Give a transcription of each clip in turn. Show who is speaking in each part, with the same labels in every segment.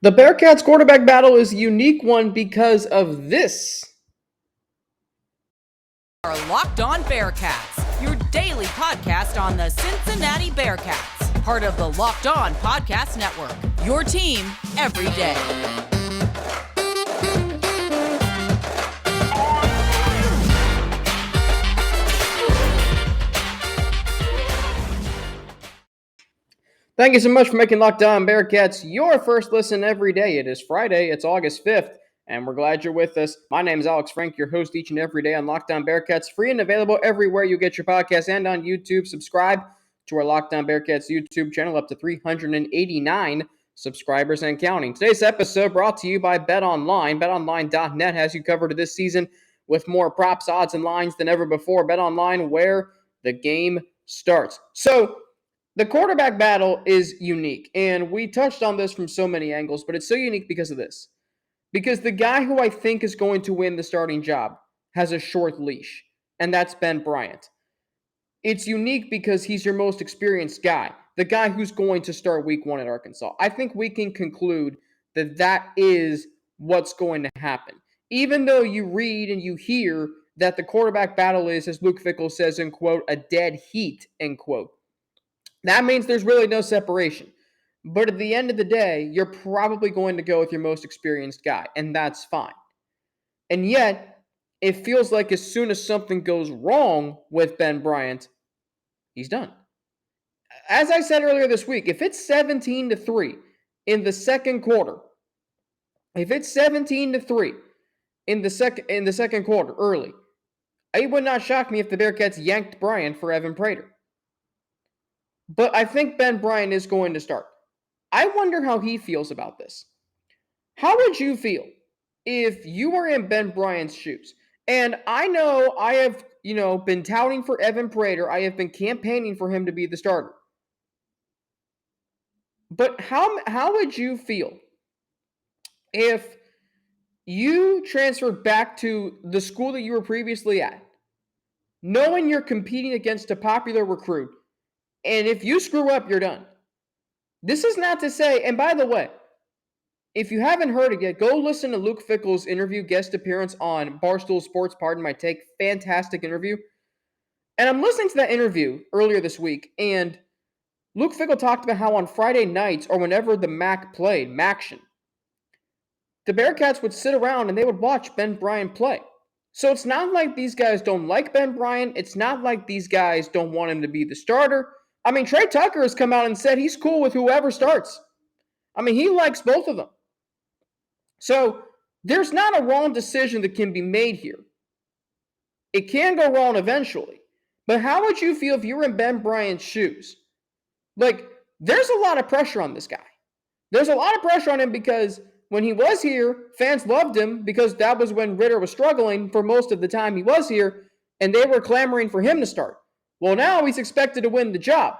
Speaker 1: The Bearcats quarterback battle is a unique one because of this.
Speaker 2: Our Locked On Bearcats, your daily podcast on the Cincinnati Bearcats, part of the Locked On Podcast Network, your team every day.
Speaker 1: Thank you so much for making Locked On Bearcats your first listen every day. It is Friday, it's August 5th, and we're glad you're with us. My name is Alex Frank, your host each and every day on Locked On Bearcats, free and available everywhere you get your podcasts and on YouTube. Subscribe to our Locked On Bearcats YouTube channel, up to 389 subscribers and counting. Today's episode brought to you by BetOnline. BetOnline.net has you covered this season with more props, odds, and lines than ever before. BetOnline, where the game starts. So, the quarterback battle is unique, and we touched on this from so many angles, but it's so unique because of this. Because the guy who I think is going to win the starting job has a short leash, and that's Ben Bryant. It's unique because he's your most experienced guy, the guy who's going to start week 1 at Arkansas. I think we can conclude that that is what's going to happen. Even though you read and you hear that the quarterback battle is, as Luke Fickell says, in quote, a dead heat, end quote. That means there's really no separation. But at the end of the day, you're probably going to go with your most experienced guy, and that's fine. And yet, it feels like as soon as something goes wrong with Ben Bryant, he's done. As I said earlier this week, if it's 17-3 in the second quarter, if it's 17-3 in the second quarter early, it would not shock me if the Bearcats yanked Bryant for Evan Prater. But I think Ben Bryant is going to start. I wonder how he feels about this. How would you feel if you were in Ben Bryant's shoes? And I know I have, been touting for Evan Prater. I have been campaigning for him to be the starter. But how would you feel if you transferred back to the school that you were previously at, knowing you're competing against a popular recruit, and if you screw up, you're done? This is not to say, and by the way, if you haven't heard it yet, go listen to Luke Fickell's interview, guest appearance on Barstool Sports, pardon my take. Fantastic interview. And I'm listening to that interview earlier this week, and Luke Fickell talked about how on Friday nights, or whenever the MAC played, MACtion, the Bearcats would sit around and they would watch Ben Bryant play. So it's not like these guys don't like Ben Bryant. It's not like these guys don't want him to be the starter. I mean, Trey Tucker has come out and said he's cool with whoever starts. I mean, he likes both of them. So there's not a wrong decision that can be made here. It can go wrong eventually. But how would you feel if you were in Ben Bryant's shoes? Like, there's a lot of pressure on this guy. There's a lot of pressure on him because when he was here, fans loved him because that was when Ritter was struggling for most of the time he was here, and they were clamoring for him to start. Well, now he's expected to win the job.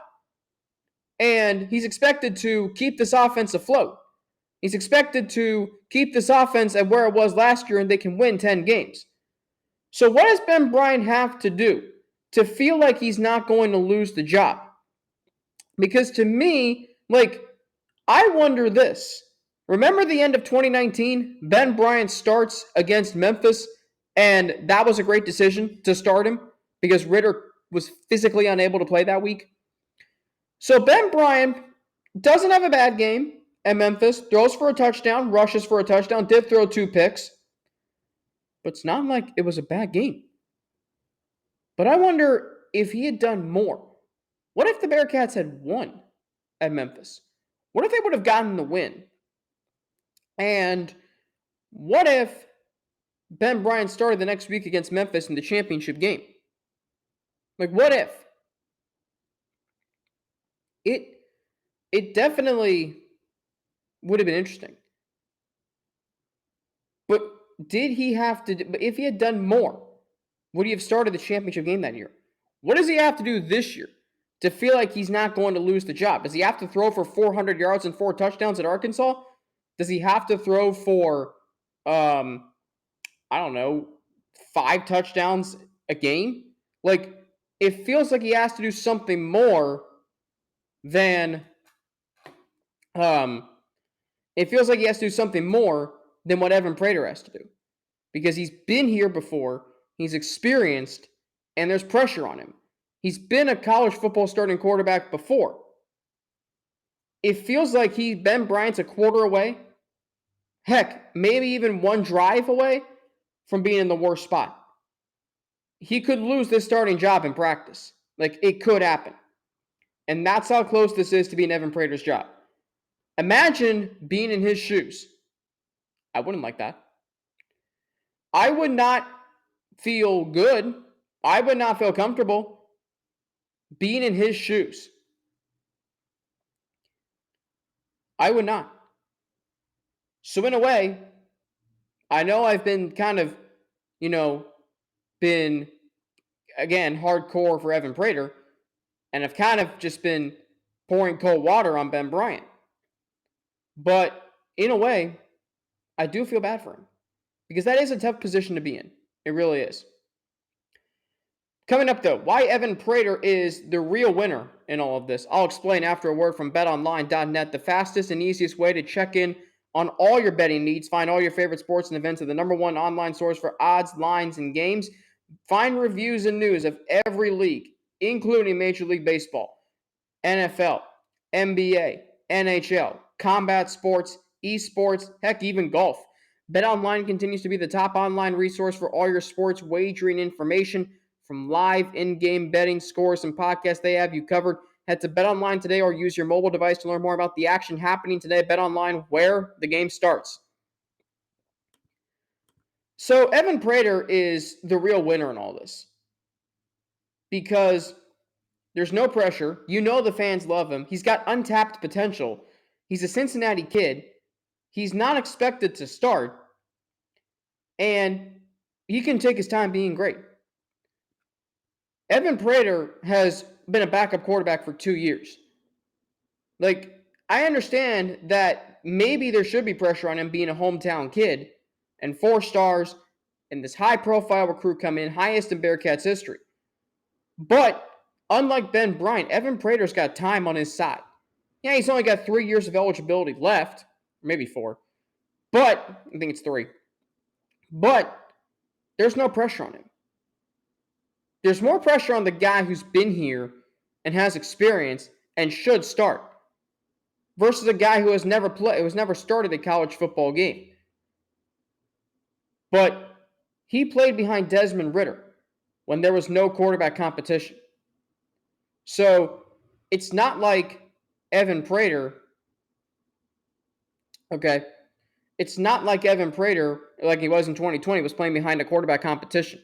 Speaker 1: And he's expected to keep this offense afloat. He's expected to keep this offense at where it was last year and they can win 10 games. So what does Ben Bryant have to do to feel like he's not going to lose the job? Because to me, I wonder this. Remember the end of 2019? Ben Bryant starts against Memphis, and that was a great decision to start him because Ritter was physically unable to play that week. So Ben Bryant doesn't have a bad game at Memphis, throws for a touchdown, rushes for a touchdown, did throw 2 picks. But it's not like it was a bad game. But I wonder if he had done more. What if the Bearcats had won at Memphis? What if they would have gotten the win? And what if Ben Bryant started the next week against Memphis in the championship game? What if? It definitely would have been interesting. But did he have to, but if he had done more, would he have started the championship game that year? What does he have to do this year to feel like he's not going to lose the job? Does he have to throw for 400 yards and 4 touchdowns at Arkansas? Does he have to throw for, 5 touchdowns a game? It feels like he has to do something more than it feels like he has to do something more than what Evan Prater has to do. Because he's been here before, he's experienced, and there's pressure on him. He's been a college football starting quarterback before. It feels like Ben Bryant's a quarter away. Heck, maybe even one drive away from being in the worst spot. He could lose this starting job in practice. Like, it could happen. And that's how close this is to being Evan Prater's job. Imagine being in his shoes. I wouldn't like that. I would not feel good. I would not feel comfortable being in his shoes. I would not. So in a way, I know I've been kind of, been, again, hardcore for Evan Prater, and I've kind of just been pouring cold water on Ben Bryant. But in a way, I do feel bad for him because that is a tough position to be in. It really is. Coming up, though, why Evan Prater is the real winner in all of this. I'll explain after a word from betonline.net, the fastest and easiest way to check in on all your betting needs. Find all your favorite sports and events at the #1 online source for odds, lines, and games. Find reviews and news of every league, including Major League Baseball, NFL, NBA, NHL, combat sports, esports, heck, even golf. BetOnline continues to be the top online resource for all your sports wagering information. From live in-game betting, scores, and podcasts, they have you covered. Head to BetOnline today or use your mobile device to learn more about the action happening today. BetOnline, where the game starts. So Evan Prater is the real winner in all this because there's no pressure. You know the fans love him. He's got untapped potential. He's a Cincinnati kid. He's not expected to start, and he can take his time being great. Evan Prater has been a backup quarterback for 2 years. Like, I understand that maybe there should be pressure on him being a hometown kid and 4 stars and this high-profile recruit come in, highest in Bearcats history. But unlike Ben Bryant, Evan Prater's got time on his side. Yeah, he's only got 3 years of eligibility left, or maybe 4. But, I think it's 3. But there's no pressure on him. There's more pressure on the guy who's been here and has experience and should start versus a guy who has never started a college football game. But he played behind Desmond Ridder when there was no quarterback competition. So it's not like Evan Prater, it's not like Evan Prater, like he was in 2020, was playing behind a quarterback competition.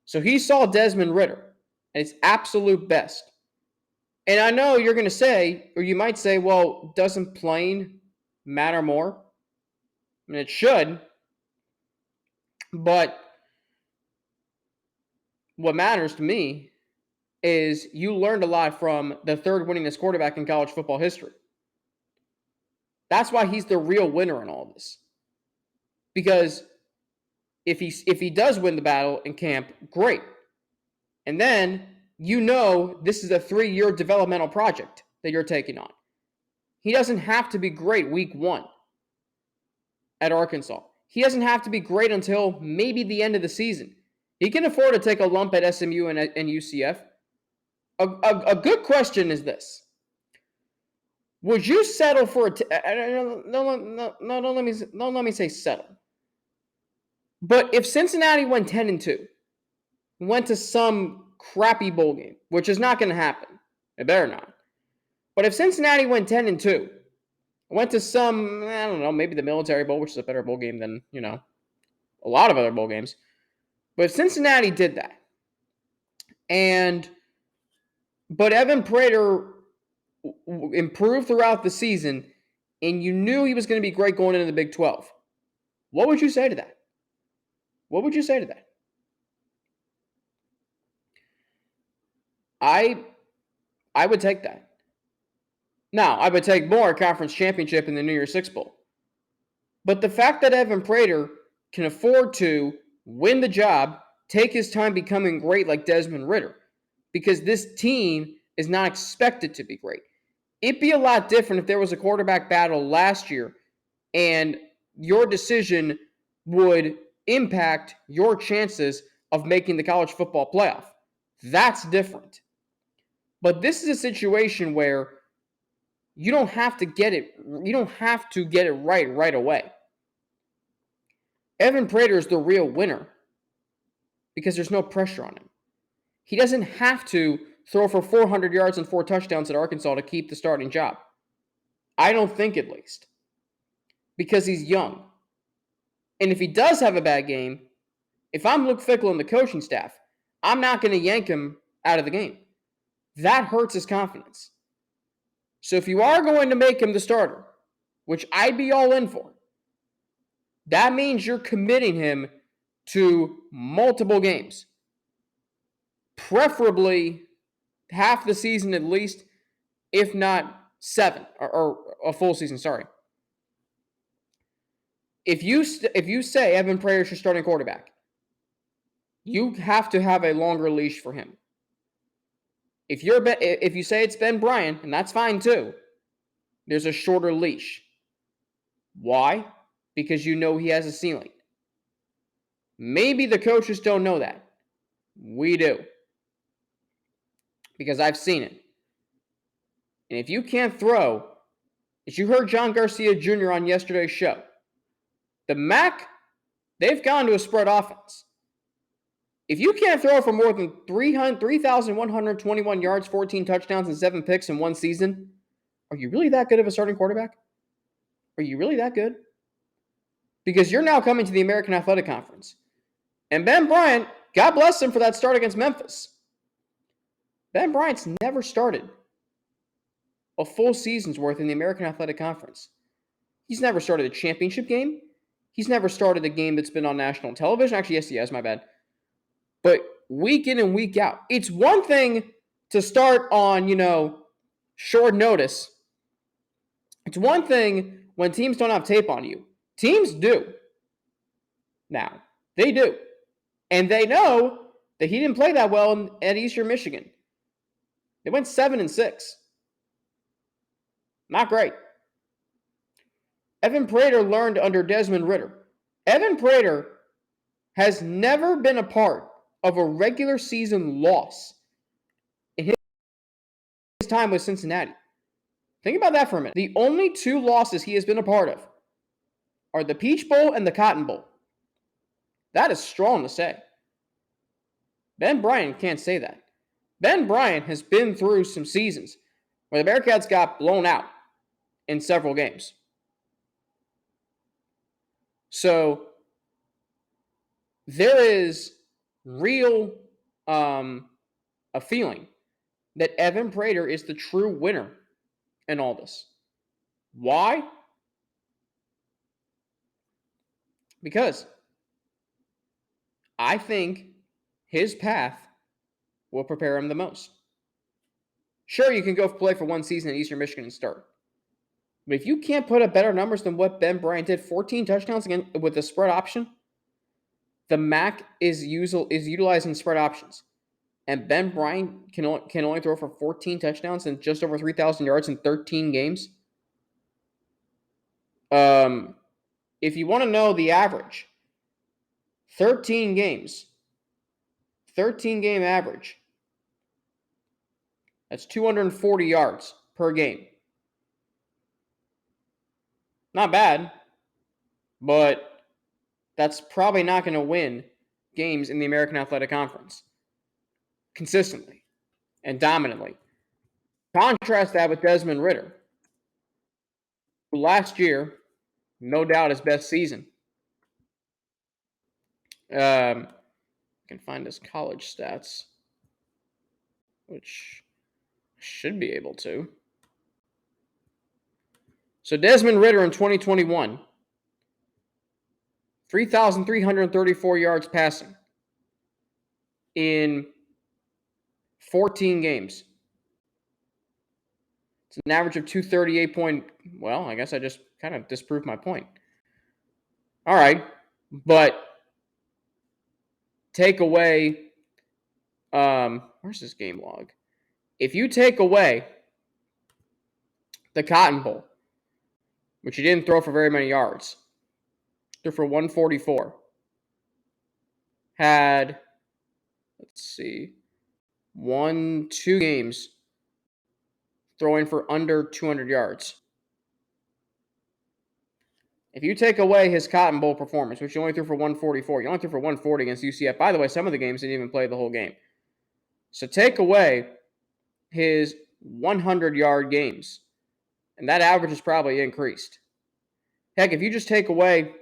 Speaker 1: So he saw Desmond Ridder at his absolute best. And I know you're going to say, or you might say, well, doesn't playing matter more? I mean, it should. But what matters to me is you learned a lot from the third winningest quarterback in college football history. That's why he's the real winner in all this. Because if he does win the battle in camp, great. And then you know this is a 3-year developmental project that you're taking on. He doesn't have to be great week 1 at Arkansas. He doesn't have to be great until maybe the end of the season. He can afford to take a lump at SMU and UCF. A good question is this. Would you settle for don't let me say settle. But if Cincinnati went 10-2, went to some crappy bowl game, which is not going to happen. It better not. But if Cincinnati went 10-2, went to some, I don't know, maybe the Military Bowl, which is a better bowl game than, a lot of other bowl games. But if Cincinnati did that, but Evan Prater improved throughout the season, and you knew he was going to be great going into the Big 12, what would you say to that? What would you say to that? I would take that. Now, I would take more conference championship in the New Year's Six Bowl. But the fact that Evan Prater can afford to win the job, take his time becoming great like Desmond Ridder, because this team is not expected to be great. It'd be a lot different if there was a quarterback battle last year and your decision would impact your chances of making the college football playoff. That's different. But this is a situation where you don't have to get it right away. Evan Prater is the real winner because there's no pressure on him. He doesn't have to throw for 400 yards and 4 touchdowns at Arkansas to keep the starting job. I don't think, at least, because he's young. And if he does have a bad game, if I'm Luke Fickell and the coaching staff, I'm not going to yank him out of the game. That hurts his confidence. So if you are going to make him the starter, which I'd be all in for, that means you're committing him to multiple games. Preferably half the season at least, if not 7, or a full season, sorry. If you say Evan Prater is your starting quarterback, you have to have a longer leash for him. If you say it's Ben Bryant, and that's fine too, there's a shorter leash. Why? Because you know he has a ceiling. Maybe the coaches don't know that. We do. Because I've seen it. And if you can't throw, as you heard John Garcia Jr. on yesterday's show, the MAC, they've gone to a spread offense. If you can't throw for more than 3,121 yards, 14 touchdowns, and 7 picks in one season, are you really that good of a starting quarterback? Are you really that good? Because you're now coming to the American Athletic Conference. And Ben Bryant, God bless him for that start against Memphis. Ben Bryant's never started a full season's worth in the American Athletic Conference. He's never started a championship game. He's never started a game that's been on national television. Actually, yes, he has, my bad. But week in and week out, it's one thing to start on, short notice. It's one thing when teams don't have tape on you. Teams do. Now, they do. And they know that he didn't play that well at Eastern Michigan. They went 7-6. Not great. Evan Prater learned under Desmond Ridder. Evan Prater has never been a part of a regular season loss in his time with Cincinnati. Think about that for a minute. The only 2 losses he has been a part of are the Peach Bowl and the Cotton Bowl. That is strong to say. Ben Bryant can't say that. Ben Bryant has been through some seasons where the Bearcats got blown out in several games. So there is real a feeling that Evan Prater is the true winner in all this. Why? Because I think his path will prepare him the most. Sure, you can go play for one season at Eastern Michigan and start. But if you can't put up better numbers than what Ben Bryant did, 14 touchdowns again with the spread option, the MAC is utilizing spread options. And Ben Bryant can only throw for 14 touchdowns and just over 3,000 yards in 13 games. If you want to know the average, 13 games, 13-game average, that's 240 yards per game. Not bad, but that's probably not going to win games in the American Athletic Conference consistently and dominantly. Contrast that with Desmond Ridder, who last year, no doubt his best season. I can find his college stats, which I should be able to. So Desmond Ridder in 2021, 3,334 yards passing in 14 games. It's an average of 238 well, I guess I just kind of disproved my point. All right, but take away, where's this game log? If you take away the Cotton Bowl, which he didn't throw for very many yards. Threw for 144. Had, let's see, 2 games throwing for under 200 yards. If you take away his Cotton Bowl performance, which he only threw for 144, he only threw for 140 against UCF. By the way, some of the games didn't even play the whole game. So take away his 100-yard games, and that average is probably increased. Heck, if you just take away,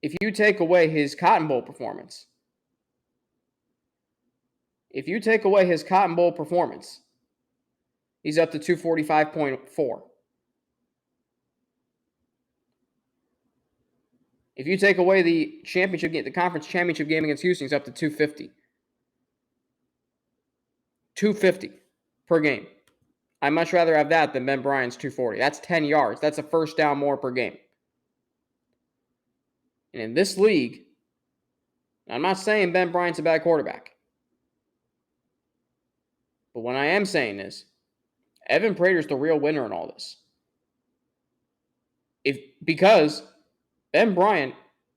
Speaker 1: his Cotton Bowl performance, he's up to 245.4. If you take away the championship game, the conference championship game against Houston, he's up to 250. 250 per game. I'd much rather have that than Ben Bryant's 240. That's 10 yards. That's a first down more per game. And in this league, I'm not saying Ben Bryant's a bad quarterback. But what I am saying is, Evan Prater's the real winner in all this. Because Ben Bryant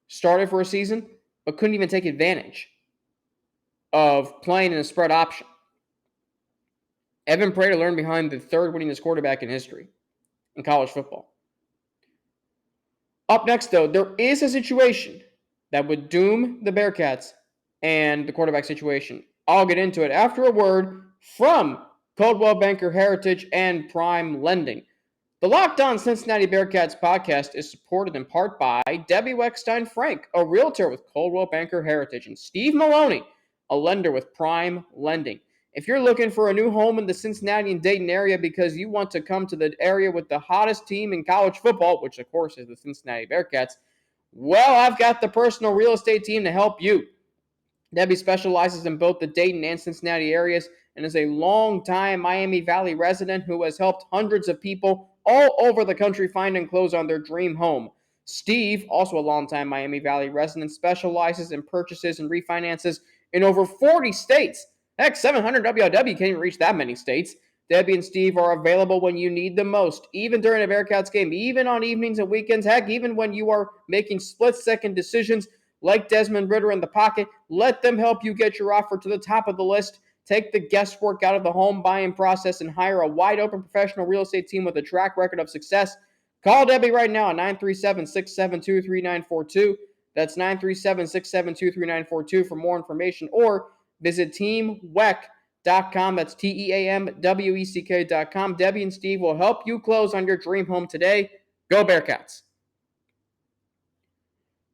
Speaker 1: started for a season, but couldn't even take advantage of playing in a spread option. Evan Prater learned behind the third winningest quarterback in history in college football. Up next, though, there is a situation that would doom the Bearcats and the quarterback situation. I'll get into it after a word from Coldwell Banker Heritage and Prime Lending. The Locked On Cincinnati Bearcats podcast is supported in part by Debbie Weckstein-Frank, a realtor with Coldwell Banker Heritage, and Steve Maloney, a lender with Prime Lending. If you're looking for a new home in the Cincinnati and Dayton area because you want to come to the area with the hottest team in college football, which of course is the Cincinnati Bearcats, well, I've got the personal real estate team to help you. Debbie specializes in both the Dayton and Cincinnati areas and is a long-time Miami Valley resident who has helped hundreds of people all over the country find and close on their dream home. Steve, also a longtime Miami Valley resident, specializes in purchases and refinances in over 40 states. Heck, 700 WLW can't even reach that many states. Debbie and Steve are available when you need them most, even during a Bearcats game, even on evenings and weekends. Heck, even when you are making split-second decisions like Desmond Ridder in the pocket, let them help you get your offer to the top of the list. Take the guesswork out of the home buying process and hire a wide-open professional real estate team with a track record of success. Call Debbie right now at 937-672-3942. That's 937-672-3942 for more information, or visit teamweck.com. That's TEAMWECK.com. Debbie and Steve will help you close on your dream home today. Go Bearcats.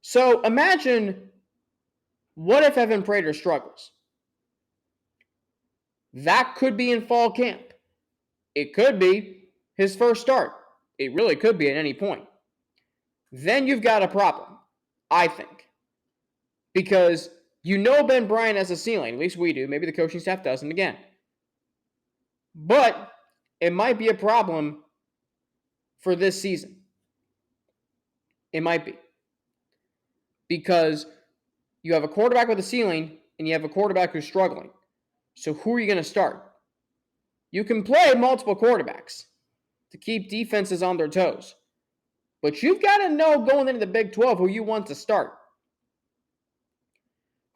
Speaker 1: So imagine, what if Evan Prater struggles? That could be in fall camp. It could be his first start. It really could be at any point. Then you've got a problem, I think. Because you know Ben Bryant has a ceiling. At least we do. Maybe the coaching staff doesn't again. But it might be a problem for this season. It might be. Because you have a quarterback with a ceiling and you have a quarterback who's struggling. So who are you going to start? You can play multiple quarterbacks to keep defenses on their toes. But you've got to know going into the Big 12 who you want to start.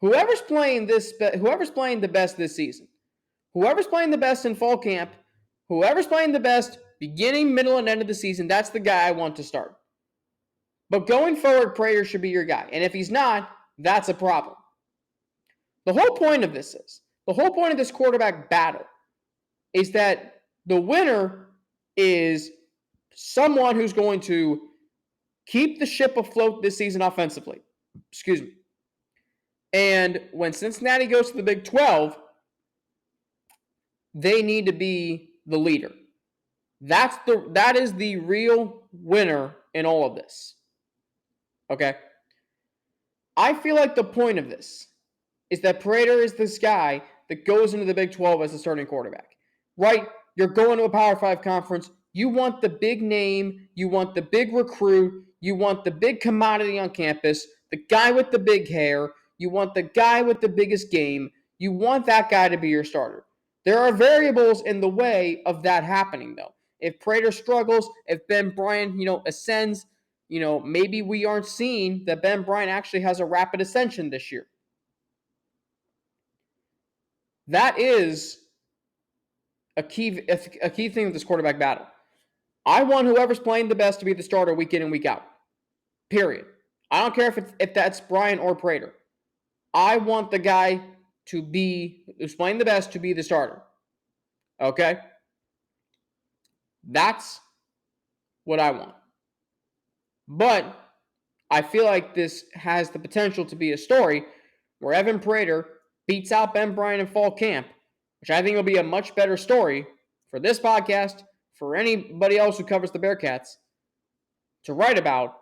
Speaker 1: Whoever's playing the best this season, whoever's playing the best in fall camp, whoever's playing the best beginning, middle, and end of the season, that's the guy I want to start. But going forward, Prater should be your guy. And if he's not, that's a problem. The whole point of this quarterback battle is that the winner is someone who's going to keep the ship afloat this season offensively. Excuse me. And when Cincinnati goes to the Big 12, they need to be the leader. That is the real winner in all of this. Okay? I feel like the point of this is that Prater is this guy that goes into the Big 12 as a starting quarterback. Right? You're going to a Power 5 conference. You want the big name. You want the big recruit. You want the big commodity on campus. The guy with the big hair. You want the guy with the biggest game. You want that guy to be your starter. There are variables in the way of that happening, though. If Prater struggles, if Ben Bryant, ascends, maybe we aren't seeing that Ben Bryant actually has a rapid ascension this year. That is a key thing with this quarterback battle. I want whoever's playing the best to be the starter week in and week out. Period. I don't care if that's Bryant or Prater. I want the guy who's playing the best to be the starter. Okay? That's what I want. But I feel like this has the potential to be a story where Evan Prater beats out Ben Bryant in fall camp, which I think will be a much better story for this podcast, for anybody else who covers the Bearcats to write about.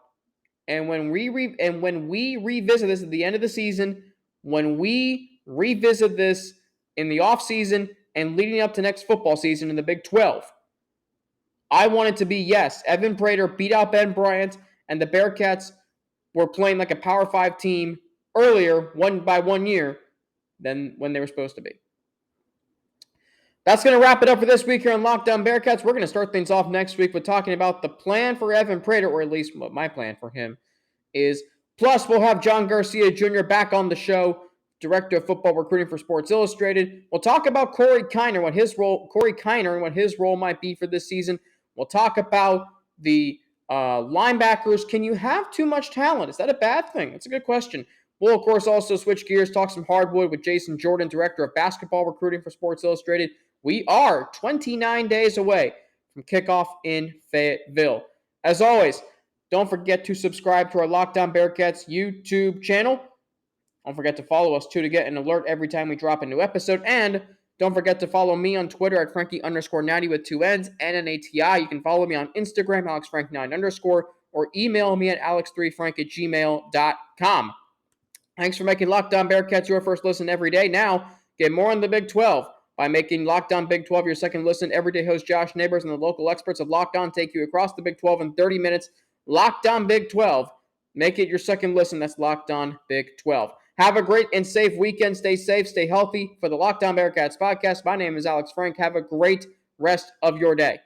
Speaker 1: And when we revisit this at the end of the season, when we revisit this in the offseason and leading up to next football season in the Big 12, I want it to be, yes, Evan Prater beat out Ben Bryant, and the Bearcats were playing like a Power 5 team earlier, by 1 year, than when they were supposed to be. That's going to wrap it up for this week here on Locked On Bearcats. We're going to start things off next week with talking about the plan for Evan Prater, or at least what my plan for him is. Plus, we'll have John Garcia Jr. back on the show, Director of Football Recruiting for Sports Illustrated. We'll talk about Corey Kiner and what his role might be for this season. We'll talk about the linebackers. Can you have too much talent? Is that a bad thing? That's a good question. We'll, of course, also switch gears, talk some hardwood with Jason Jordan, Director of Basketball Recruiting for Sports Illustrated. We are 29 days away from kickoff in Fayetteville. As always, don't forget to subscribe to our Locked On Bearcats YouTube channel. Don't forget to follow us, too, to get an alert every time we drop a new episode. And don't forget to follow me on Twitter at Frankie_90 with 2 N's and an ATI. You can follow me on Instagram, AlexFrank9_, or email me at alex3frank@gmail.com. Thanks for making Locked On Bearcats your first listen every day. Now, get more on the Big 12 by making Locked On Big 12 your second listen. Everyday host Josh Neighbors and the local experts of Locked On take you across the Big 12 in 30 minutes. Locked On Big 12. Make it your second listen. That's Locked On Big 12. Have a great and safe weekend. Stay safe, stay healthy. For the Locked On Bearcats podcast, my name is Alex Frank. Have a great rest of your day.